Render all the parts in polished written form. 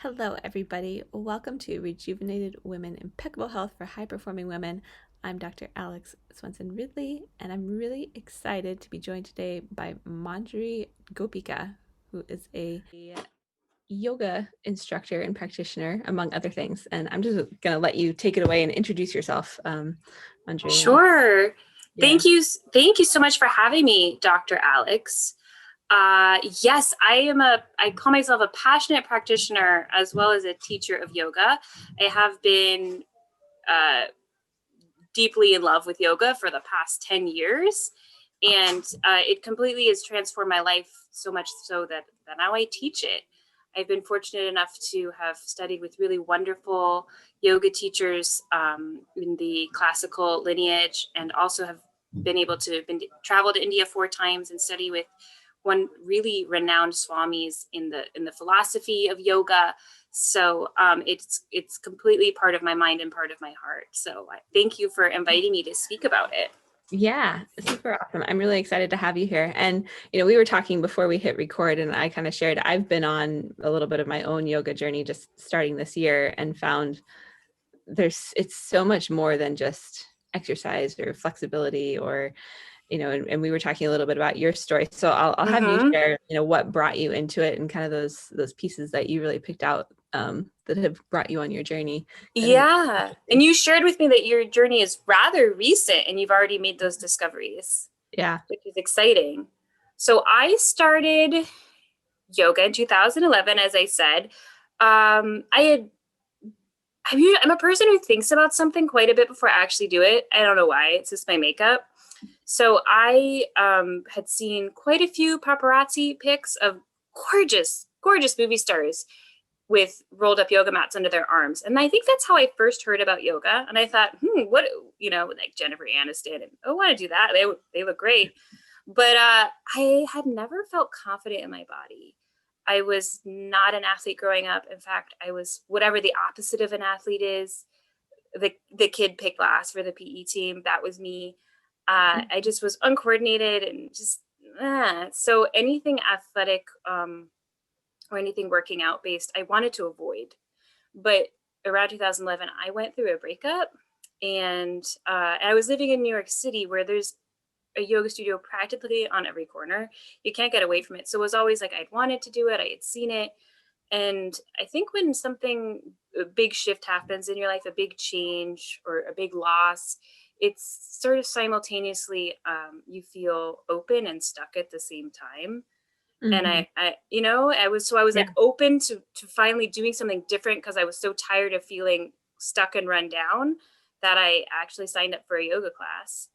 Hello, everybody. Welcome to Rejuvenated Women, Impeccable Health for High Performing Women. I'm Dr. Alex Swenson Ridley, and I'm really excited to be joined today by Manjori Gopika, who is a yoga instructor and practitioner, among other things. And I'm just going to let you take it away and introduce yourself, Manjori. Sure. Yeah. Thank you so much for having me, Dr. Alex. Yes, I call myself a passionate practitioner as well as a teacher of yoga. I have been uh, deeply in love with yoga for the past 10 years. And it completely has transformed my life so much so that now I teach it. I've been fortunate enough to have studied with really wonderful yoga teachers in the classical lineage, and also have been able to travel to India 4 times and study with one really renowned swamis in the philosophy of yoga. So it's completely part of my mind and part of my heart. So thank you for inviting me to speak about it. Yeah, super awesome. I'm really excited to have you here. And, we were talking before we hit record, and I kind of shared I've been on a little bit of my own yoga journey just starting this year and found it's so much more than just exercise or flexibility or, and we were talking a little bit about your story. So I'll have you Mm-hmm. share, what brought you into it and kind of those pieces that you really picked out that have brought you on your journey. I think it's Yeah. And interesting. you shared with me that your journey is rather recent and you've already made those discoveries, Yeah. which is exciting. So I started yoga in 2011, as I said. I had I'm a person who thinks about something quite a bit before I actually do it. I don't know why. It's just my makeup. So I had seen quite a few paparazzi pics of gorgeous, gorgeous movie stars with rolled up yoga mats under their arms. And I think that's how I first heard about yoga. And I thought, what, like Jennifer Aniston, and I want to do that. They look great. But I had never felt confident in my body. I was not an athlete growing up. In fact, I was whatever the opposite of an athlete is. The kid picked last for the PE team. That was me. I just was uncoordinated and just so anything athletic or anything working out based, I wanted to avoid. But around 2011, I went through a breakup, and I was living in New York City, where there's a yoga studio practically on every corner. You can't get away from it. So it was always like I'd wanted to do it, I had seen it. And I think when a big shift happens in your life, a big change or a big loss, it's sort of simultaneously you feel open and stuck at the same time. And Mm-hmm. I was Yeah. like open to finally doing something different, because I was so tired of feeling stuck and run down, that I actually signed up for a yoga class.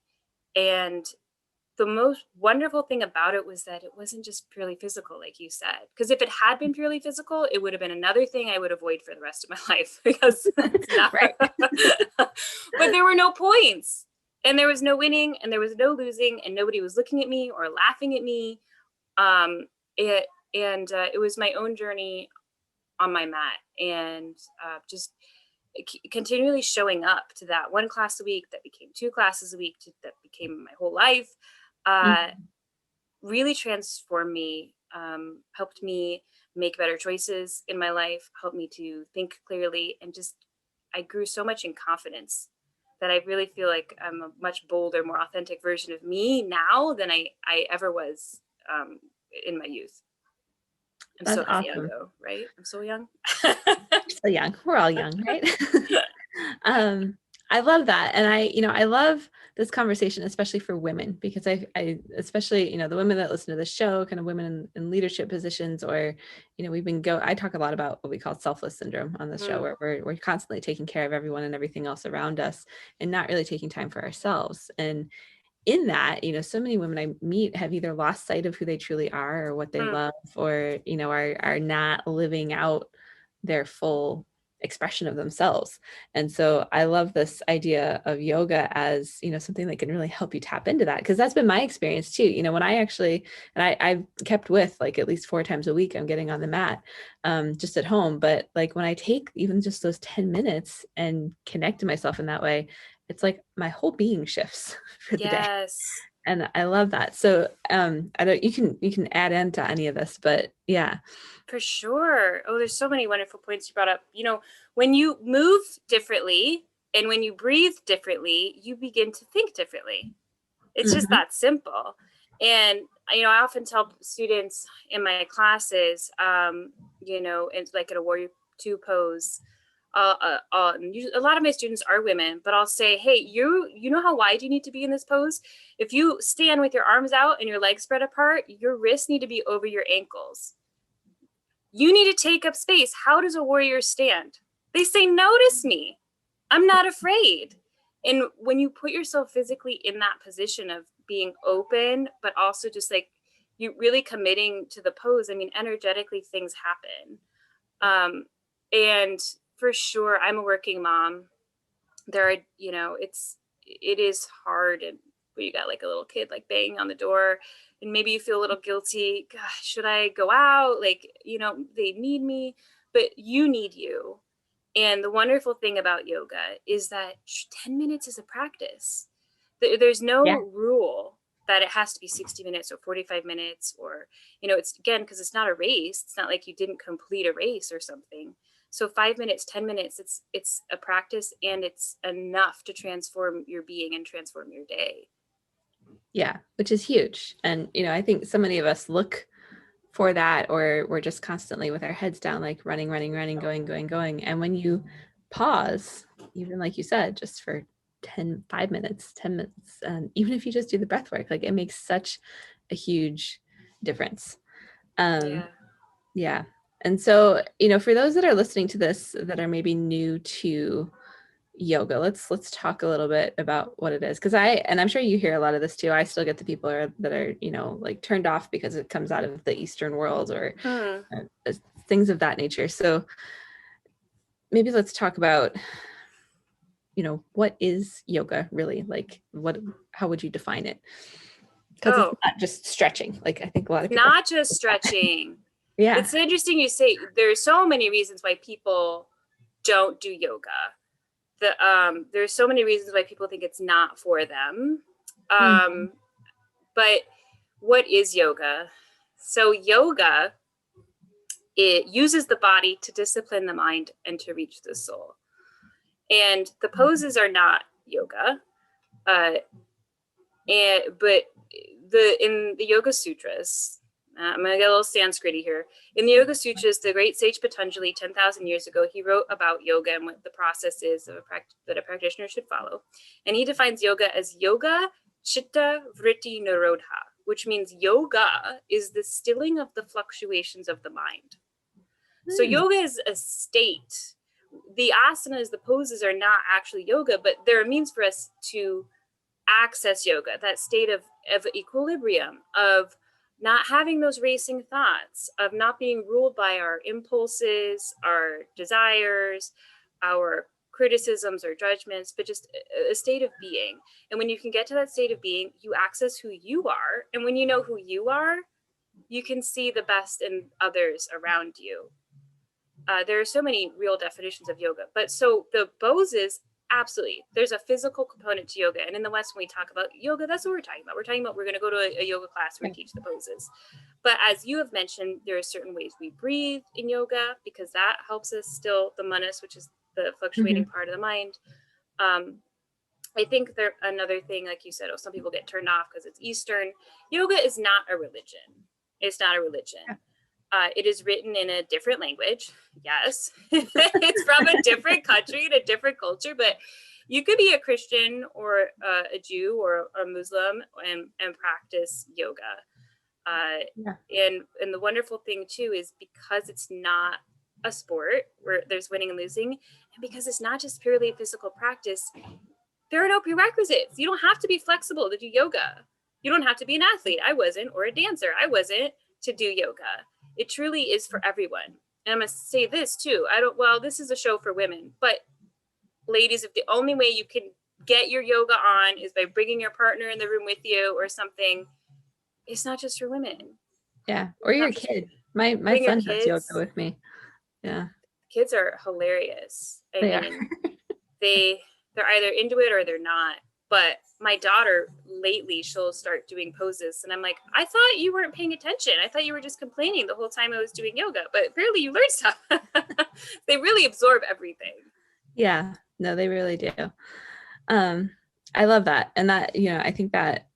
And the most wonderful thing about it was that it wasn't just purely physical, like you said. Because if it had been purely physical, it would have been another thing I would avoid for the rest of my life, because it's not. Right. But there were no points, and there was no winning, and there was no losing, and nobody was looking at me or laughing at me. Um, it it was my own journey on my mat, and just continually showing up to that one class a week that became 2 classes a week, that became my whole life. Uh, Mhm. really transformed me, helped me make better choices in my life, helped me to think clearly, and just I grew so much in confidence that I really feel like I'm a much bolder, more authentic version of me now than I ever was in my youth. I'm That's so young awesome. though, right? I'm so young. So young. We're all young, right? um, I love that. And I love this conversation, especially for women, because I especially, the women that listen to the show, kind of women in leadership positions, or, I talk a lot about what we call selfless syndrome on the show, Mm, where we're constantly taking care of everyone and everything else around us and not really taking time for ourselves. And in that, so many women I meet have either lost sight of who they truly are or what they mm. love, or, are not living out their full expression of themselves. And so I love this idea of yoga as, something that can really help you tap into that. Cause that's been my experience too. When I actually, and I've kept with like at least 4 times a week, I'm getting on the mat, just at home. But like when I take even just those 10 minutes and connect to myself in that way, it's like my whole being shifts for the day. Yes. And I love that. So I don't you can add into any of this, but yeah. For sure. Oh, there's so many wonderful points you brought up. When you move differently and when you breathe differently, you begin to think differently. It's just Mhm. that simple. And I often tell students in my classes, it's like in a warrior two pose. A lot of my students are women, but I'll say, hey, you know how wide you need to be in this pose? If you stand with your arms out and your legs spread apart, your wrists need to be over your ankles. You need to take up space. How does a warrior stand? They say, notice me. I'm not afraid. And when you put yourself physically in that position of being open, but also just like you really committing to the pose, I mean, energetically things happen. And for sure, I'm a working mom. There are, it is hard, and you got like a little kid like banging on the door, and maybe you feel a little guilty. Gosh, should I go out? Like, they need me, but you need you. And the wonderful thing about yoga is that 10 minutes is a practice. There's Yeah. no rule that it has to be 60 minutes or 45 minutes, or, it's again, because it's not a race. It's not like you didn't complete a race or something. So 5 minutes, 10 minutes, it's a practice, and it's enough to transform your being and transform your day. Yeah, which is huge. And I think so many of us look for that, or we're just constantly with our heads down, like running, running, running, going, going, going. And when you pause, even like you said, just for 5 minutes, 10 minutes, and even if you just do the breath work, like it makes such a huge difference. Yeah. Yeah. And so, for those that are listening to this that are maybe new to yoga, let's talk a little bit about what it is, because I'm sure you hear a lot of this too. I still get the people that are like turned off because it comes out of the Eastern world, or Hmm. things of that nature. So maybe let's talk about what is yoga really, like how would you define it, because it's Oh, not just stretching, like I think a lot of people not just stretching. yeah. It's interesting you say there's so many reasons why people don't do yoga. There's so many reasons why people think it's not for them. Mhm. But what is yoga? So yoga, it uses the body to discipline the mind and to reach the soul. And the poses are not yoga, uh, but in the Yoga Sutras, I'm going to get a little Sanskriti here. In the Yoga Sutras, the great sage Patanjali, 10,000 years ago, he wrote about yoga and what the process is that a practitioner should follow. And he defines yoga as yoga chitta vritti nirodha, which means yoga is the stilling of the fluctuations of the mind. So Hmm. yoga is a state. The asanas, the poses are not actually yoga, but they're a means for us to access yoga, that state of equilibrium, of not having those racing thoughts, of not being ruled by our impulses, our desires, our criticisms or judgments, but just a state of being. And when you can get to that state of being, you access who you are. And when you know who you are, you can see the best in others around you. There are so many real definitions of yoga, but so the poses, absolutely, there's a physical component to yoga. And in the West, when we talk about yoga, that's what we're talking about. We're going to go to a yoga class where we teach the poses. But as you have mentioned, there are certain ways we breathe in yoga, because that helps us still the manas, which is the fluctuating Mhm. part of the mind. um, I think there another thing, like you said, some people get turned off because it's Eastern. Yoga is not a religion. It's not a Yeah. religion. It is written in a different language. Yes, it's from a different country and a different culture, but you could be a Christian or a Jew or a Muslim and practice yoga. Yeah. And the wonderful thing too is because it's not a sport where there's winning and losing, and because it's not just purely a physical practice, there are no prerequisites. You don't have to be flexible to do yoga. You don't have to be an athlete. I wasn't, or a dancer. I wasn't, to do yoga. It truly is for everyone. And I'm going to say this too. This is a show for women, but ladies, if the only way you can get your yoga on is by bringing your partner in the room with you or something, it's not just for women. Yeah, or Not your just for kid. women. My Bring your son does yoga kids. with me. Yeah, Kids are hilarious. I they are. mean, they're either into it or they're not. But my daughter lately, she'll start doing poses. And I'm like, I thought you weren't paying attention. I thought you were just complaining the whole time I was doing yoga, but apparently you learned stuff. They really absorb everything. Yeah, no, they really do. Um, I love that. And that, I think that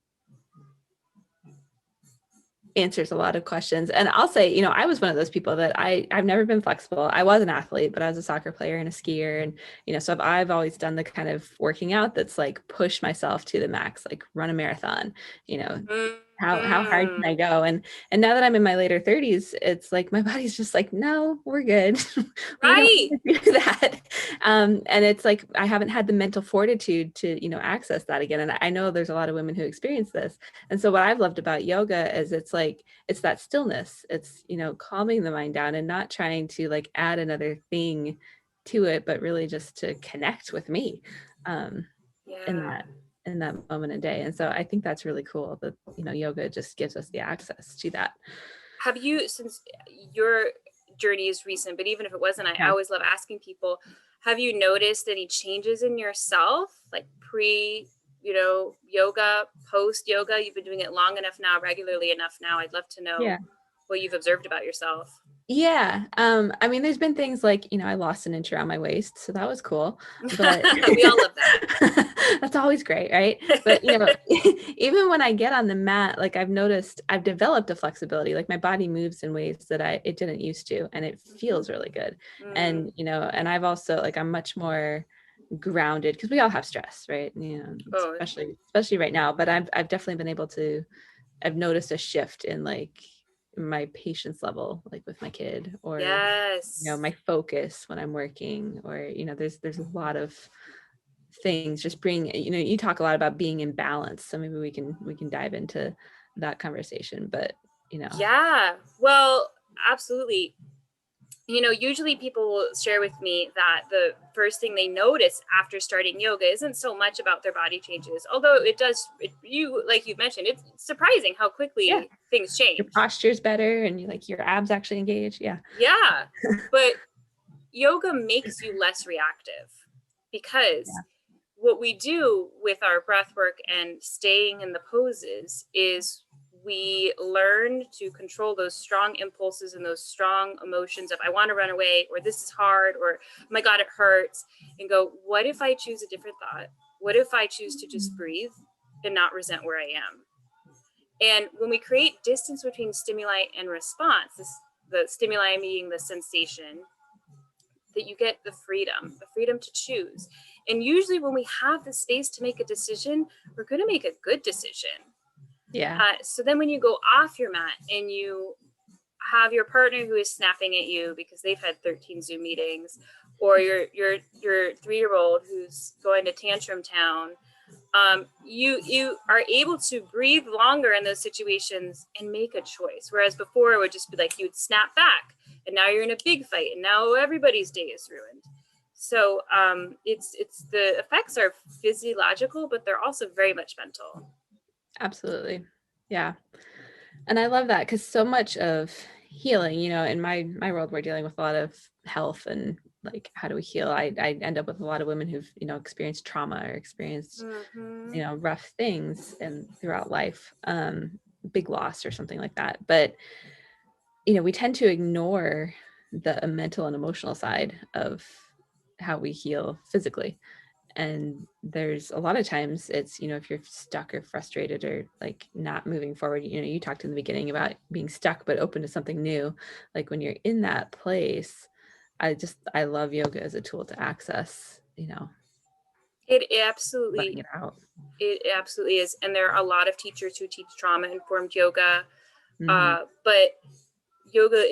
answers a lot of questions. And I'll say, I was one of those people that I've never been flexible. I was an athlete, but I was a soccer player and a skier. And, so I've always done the kind of working out that's like push myself to the max, like run a marathon, you know, how hard can Mm-hmm. I go? And now that I'm in my later 30s, it's like my body's just like, no, we're good. We don't Right. need to do that. And it's like I haven't had the mental fortitude to, access that again. And I know there's a lot of women who experience this. And so what I've loved about yoga is it's like it's that stillness. It's, calming the mind down and not trying to like add another thing to it, but really just to connect with me. In Yeah. that moment of day. And so I think that's really cool that, yoga just gives us the access to that. Have you, since your journey is recent, but even if it wasn't, I Yeah. always love asking people, have you noticed any changes in yourself, like pre, yoga, post yoga? You've been doing it long enough now, regularly enough now. I'd love to know Yeah. what you've observed about yourself. Yeah. I mean, there's been things like, I lost an inch around my waist, so that was cool. But We all love that. that's always great, right? But even when I get on the mat, like I've noticed I've developed a flexibility. Like my body moves in ways that it didn't used to, and it Mm-hmm. feels really good. Mm, And and I've also like I'm much more grounded because we all have stress, right? oh, Especially right now. But I've definitely been able to I've noticed a shift in like my patience level, like with my kid, or yes. my focus when I'm working, or there's a lot of things just bring you talk a lot about being in balance, so maybe we can dive into that conversation. But Yeah. Well, absolutely. Usually people will share with me that the first thing they notice after starting yoga isn't so much about their body changes, although it does. You, like you mentioned, it's surprising how yeah, quickly things your change. posture's better and you like your abs actually engage. Yeah. Yeah, but yoga makes you less reactive because Yeah. what we do with our breath work and staying in the poses is we learn to control those strong impulses and those strong emotions of I want to run away, or this is hard, or oh my god it hurts, and go, what if I choose a different thought? What if I choose to just breathe and not resent where I am? And when we create distance between stimuli and response, the stimuli being the sensation, that you get the freedom to choose. And usually, when we have the space to make a decision, we're going to make a good decision. Yeah. So then, when you go off your mat and you have your partner who is snapping at you because they've had 13 Zoom meetings, or your 3-year old who's going to tantrum town, you are able to breathe longer in those situations and make a choice. Whereas before it would just be like you'd snap back, and now you're in a big fight, and now everybody's day is ruined. So it's the effects are physiological, but they're also very much mental. Absolutely. Yeah. And I love that because so much of healing, in my world, we're dealing with a lot of health and like how do we heal. I end up with a lot of women who've experienced trauma or experienced Mm-hmm. rough things and throughout life, big loss or something like that. But we tend to ignore the mental and emotional side of how we heal physically. And there's a lot of times it's if you're stuck or frustrated or like not moving forward, you talked in the beginning about being stuck but open to something new. Like when you're in that place, I love yoga as a tool to access It letting absolutely it out. it absolutely is, and there are a lot of teachers who teach trauma informed yoga, Hmm. but yoga,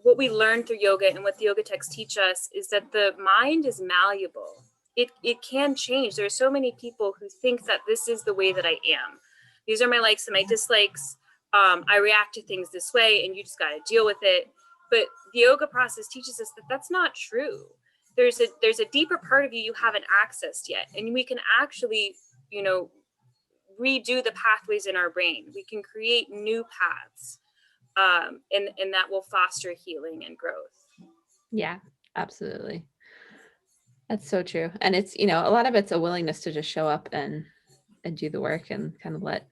what we learn through yoga and what the yoga texts teach us is that the mind is malleable. It can change. There are so many people who think that this is the way that I am. These are my likes and my dislikes. I react to things this way, and you just got to deal with it. But the yoga process teaches us that that's not true. There's a deeper part of you haven't accessed yet, and we can actually, you know, redo the pathways in our brain. We can create new paths, and that will foster healing and growth. Yeah, absolutely. That's so true. And it's a lot of it's a willingness to just show up and do the work and kind of let And it,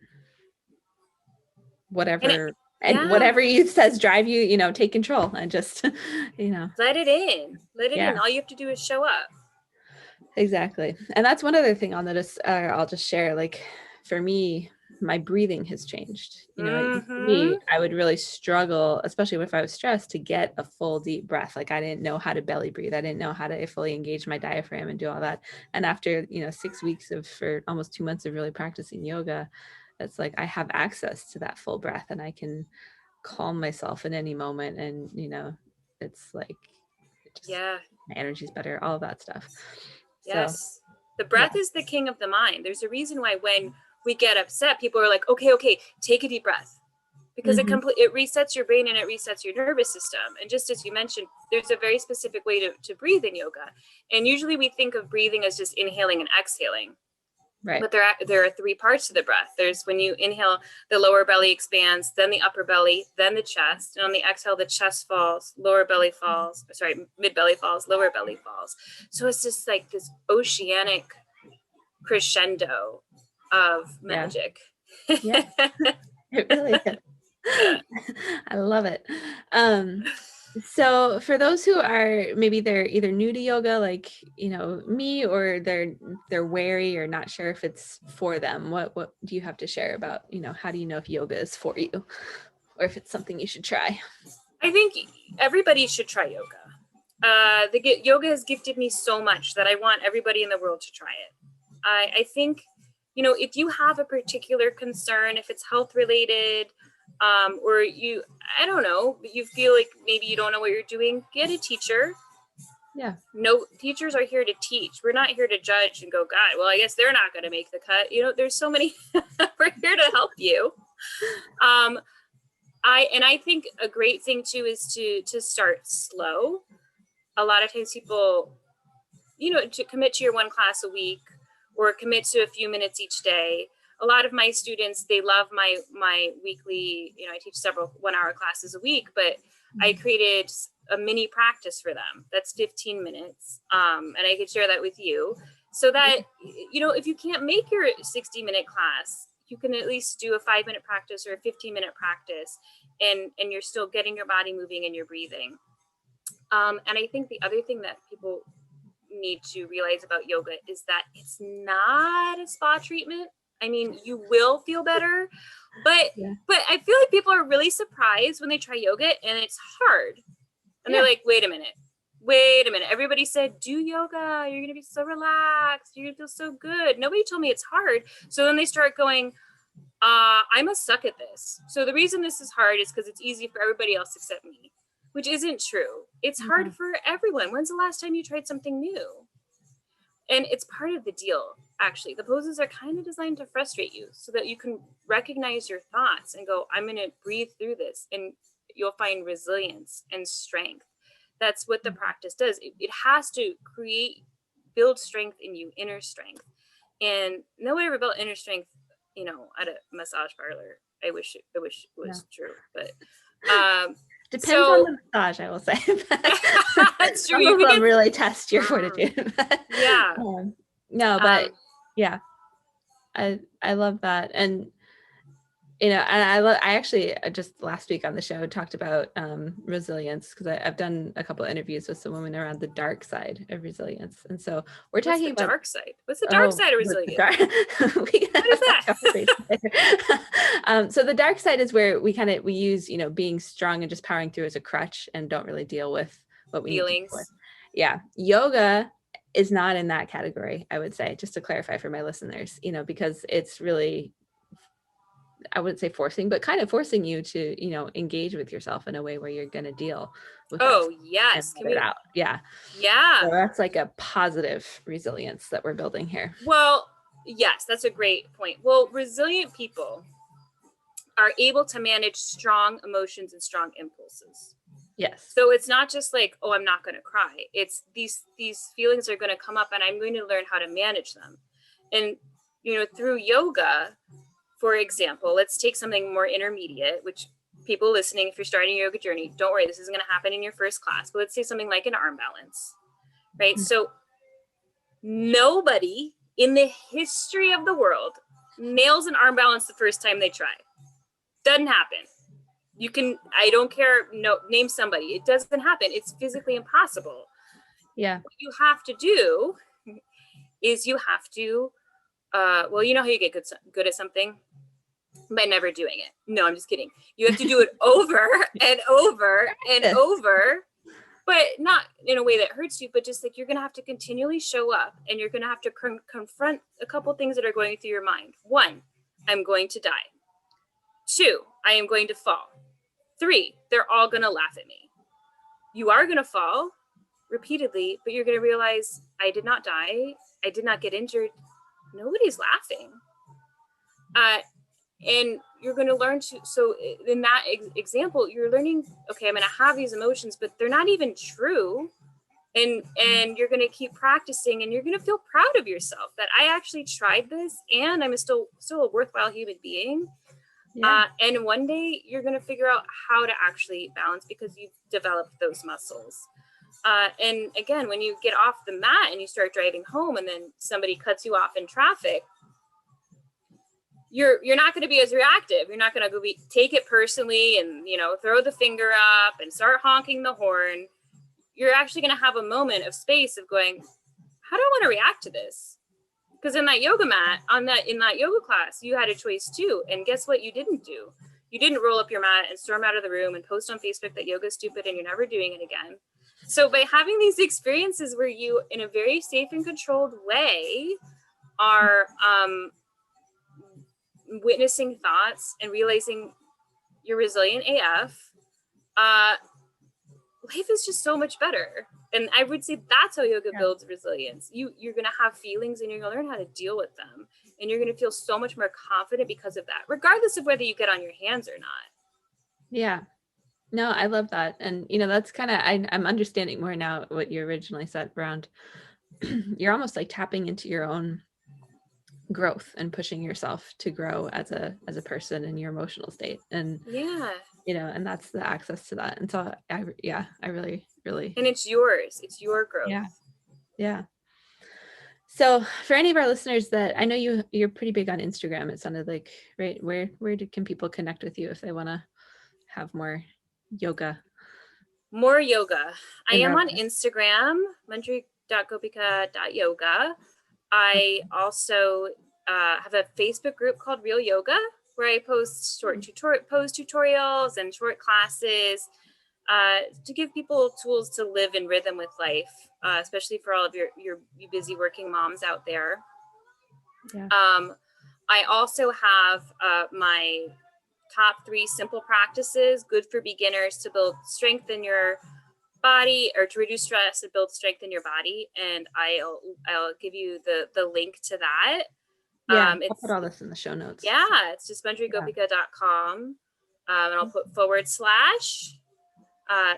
whatever and yeah, whatever you says drive you, take control and just, let it in. Let it in. yeah, All you have to do is show up. exactly. And that's one other thing I'll just share. Like for me, my breathing has changed. It used to Mm-hmm. be I would really struggle, especially if I was stressed, to get a full deep breath. Like I didn't know how to belly breathe. I didn't know how to fully engage my diaphragm and do all that. And after 6 weeks for almost 2 months of really practicing yoga, it's like I have access to that full breath and I can calm myself in any moment. And it's like it just Yeah. my energy's better, all of that stuff. So Yes. The yeah. breath is the king of the mind. There's a reason why when we get upset, people are like, okay, take a deep breath. Because Hmm. it resets your brain and it resets your nervous system. And just as you mentioned, there's a very specific way to breathe in yoga. And usually we think of breathing as just inhaling and exhaling. Right. But there are three parts to the breath. There's when you inhale, the lower belly expands, then the upper belly, then the chest. And on the exhale, the chest falls, lower belly falls, mid belly falls, lower belly falls. So it's just like this oceanic crescendo of Yeah. magic. Yeah. It really is. I love it. So for those who are maybe they're either new to yoga, like me, or they're wary or not sure if it's for them, what do you have to share about how do you know if yoga is for you, or if it's something you should try? I think everybody should try yoga. Yoga has gifted me so much that I want everybody in the world to try it. I think, if you have a particular concern, if it's health related, or I don't know, but you feel like maybe you don't know what you're doing, get a teacher. Yeah. No, teachers are here to teach. We're not here to judge and go, God, well, I guess they're not going to make the cut. There's so many, we're here to help you. I think a great thing too is to start slow. A lot of times people, to commit to your one class a week or commit to a few minutes each day. A lot of my students, they love my weekly, I teach several 1 hour classes a week, but I created a mini practice for them. That's 15 minutes. And I could share that with you so that, if you can't make your 60-minute class, you can at least do a 5-minute practice or a 15-minute practice, and you're still getting your body moving and you're breathing. And I think the other thing that people need to realize about yoga is that it's not a spa treatment. I mean, you will feel better, but Yeah. I feel like people are really surprised when they try yoga and it's hard. And Yeah. they're like, wait a minute. Everybody said, do yoga. You're going to be so relaxed. You're going to feel so good. Nobody told me it's hard. So then they start going, I must suck at this. So the reason this is hard is because it's easy for everybody else except me, which isn't true. It's hard for everyone. When's the last time you tried something new? And it's part of the deal, actually. The poses are kind of designed to frustrate you so that you can recognize your thoughts and go, I'm going to breathe through this. And you'll find resilience and strength. That's what the practice does. It has to build strength in you, inner strength. And nobody ever built inner strength, at a massage parlor. I wish it was true, but Depends on so the massage, I will say. that's true. Some You of can them get really test your fortitude. yeah. No, but Um, yeah, I love that. And and I actually just last week on the show talked about resilience, because I've done a couple of interviews with some women around the dark side of resilience, and so we're what's talking the about dark side? What's the dark side of the resilience? dark. We can What is have that that? conversation later. So the dark side is where we use being strong and just powering through as a crutch and don't really deal with what we need to deal with. Feelings. Yeah, yoga is not in that category, I would say, just to clarify for my listeners, because it's really, I wouldn't say forcing, but kind of forcing you to, engage with yourself in a way where you're going to deal with that Oh and yes. let it out. Yeah. So Yeah. that's like a positive resilience that we're building here. Well, yes, that's a great point. Well, resilient people are able to manage strong emotions and strong impulses. Yes. So it's not just like, oh, I'm not going to cry. It's these feelings are going to come up and I'm going to learn how to manage them. And through yoga, for example, let's take something more intermediate, which people listening, if you're starting your yoga journey, don't worry, this isn't going to happen in your first class, but let's say something like an arm balance, right? So nobody in the history of the world nails an arm balance the first time they try. Doesn't happen. You can, I don't care, no, name somebody. It doesn't happen. It's physically impossible. Yeah. What you have to do is you have to, well, you know how you get good at something? By never doing it. No, I'm just kidding. You have to do it over and over and over, but not in a way that hurts you, but just like you're going to have to continually show up, and you're going to have to confront a couple things that are going through your mind. 1, I'm going to die. 2, I am going to fall. 3, they're all going to laugh at me. You are going to fall repeatedly, but you're going to realize I did not die. I did not get injured. Nobody's laughing. And you're going to learn to, so in that example, you're learning, okay, I'm going to have these emotions, but they're not even true. And you're going to keep practicing, and you're going to feel proud of yourself that I actually tried this, and I'm still a worthwhile human being. Yeah. And one day you're going to figure out how to actually balance, because you've developed those muscles. And again, when you get off the mat and you start driving home, and then somebody cuts you off in traffic, you're not going to be as reactive. You're not going to go take it personally and, throw the finger up and start honking the horn. You're actually going to have a moment of space of going, how do I want to react to this? Because in that yoga mat, in that yoga class, you had a choice too. And guess what you didn't do? You didn't roll up your mat and storm out of the room and post on Facebook that yoga is stupid and you're never doing it again. So by having these experiences where you, in a very safe and controlled way, are witnessing thoughts and realizing you're resilient AF, life is just so much better. And I would say that's how yoga builds resilience. You're going to have feelings, and you're going to learn how to deal with them. And you're going to feel so much more confident because of that, regardless of whether you get on your hands or not. Yeah. No, I love that. And, that's kind of, I'm understanding more now what you originally said around, you're almost like tapping into your own growth and pushing yourself to grow as a person in your emotional state. And and that's the access to that. And so I really and it's yours. It's your growth. Yeah. So for any of our listeners that, I know you're pretty big on Instagram, it sounded like, right? Where can people connect with you if they want to have more yoga? More yoga. I am on Instagram, manjori.gopika.yoga. I also have a Facebook group called Real Yoga, where I post short pose tutorials and short classes to give people tools to live in rhythm with life, especially for all of you busy working moms out there. Yeah. I also have my top 3 simple practices, good for beginners, to build strength in your body, or to reduce stress and build strength in your body. And I'll give you the link to that. Yeah, I'll put all this in the show notes. Yeah, it's just manjorigopika.com. And I'll put /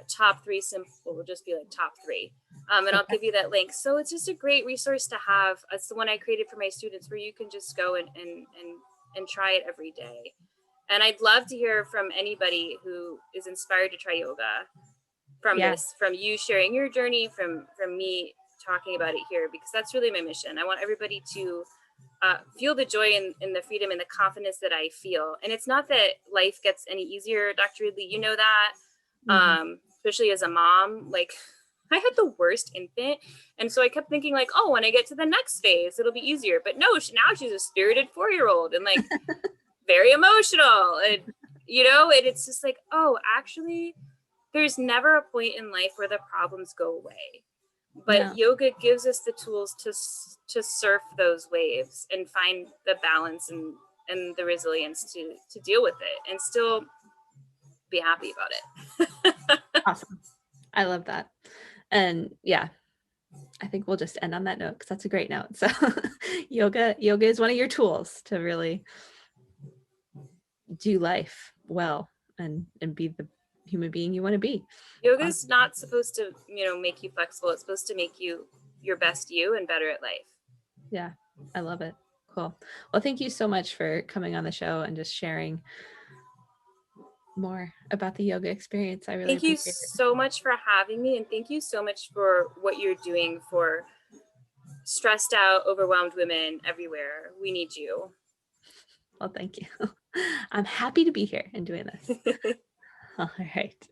top 3 simple, will just be like top 3. And I'll give you that link. So it's just a great resource to have. It's the one I created for my students, where you can just go and try it every day. And I'd love to hear from anybody who is inspired to try yoga from this, from you sharing your journey, from me talking about it here, because that's really my mission. I want everybody to feel the joy and the freedom and the confidence that I feel. And it's not that life gets any easier, Dr. Ridley, you know that, especially as a mom. Like, I had the worst infant. And so I kept thinking like, oh, when I get to the next phase, it'll be easier. But no, now she's a spirited 4-year-old and like very emotional. And, and it's just like, oh, actually, there's never a point in life where the problems go away. But yoga gives us the tools to surf those waves and find the balance and the resilience to deal with it and still be happy about it. Awesome. I love that. And I think we'll just end on that note, because that's a great note. So yoga is one of your tools to really do life well and be the human being you want to be. Yoga is not supposed to, make you flexible. It's supposed to make you your best you and better at life. Yeah, I love it. Cool. Well, thank you so much for coming on the show and just sharing more about the yoga experience. I really appreciate it. Thank you so much for having me, and thank you so much for what you're doing for stressed out, overwhelmed women everywhere. We need you. Well, thank you. I'm happy to be here and doing this. All right.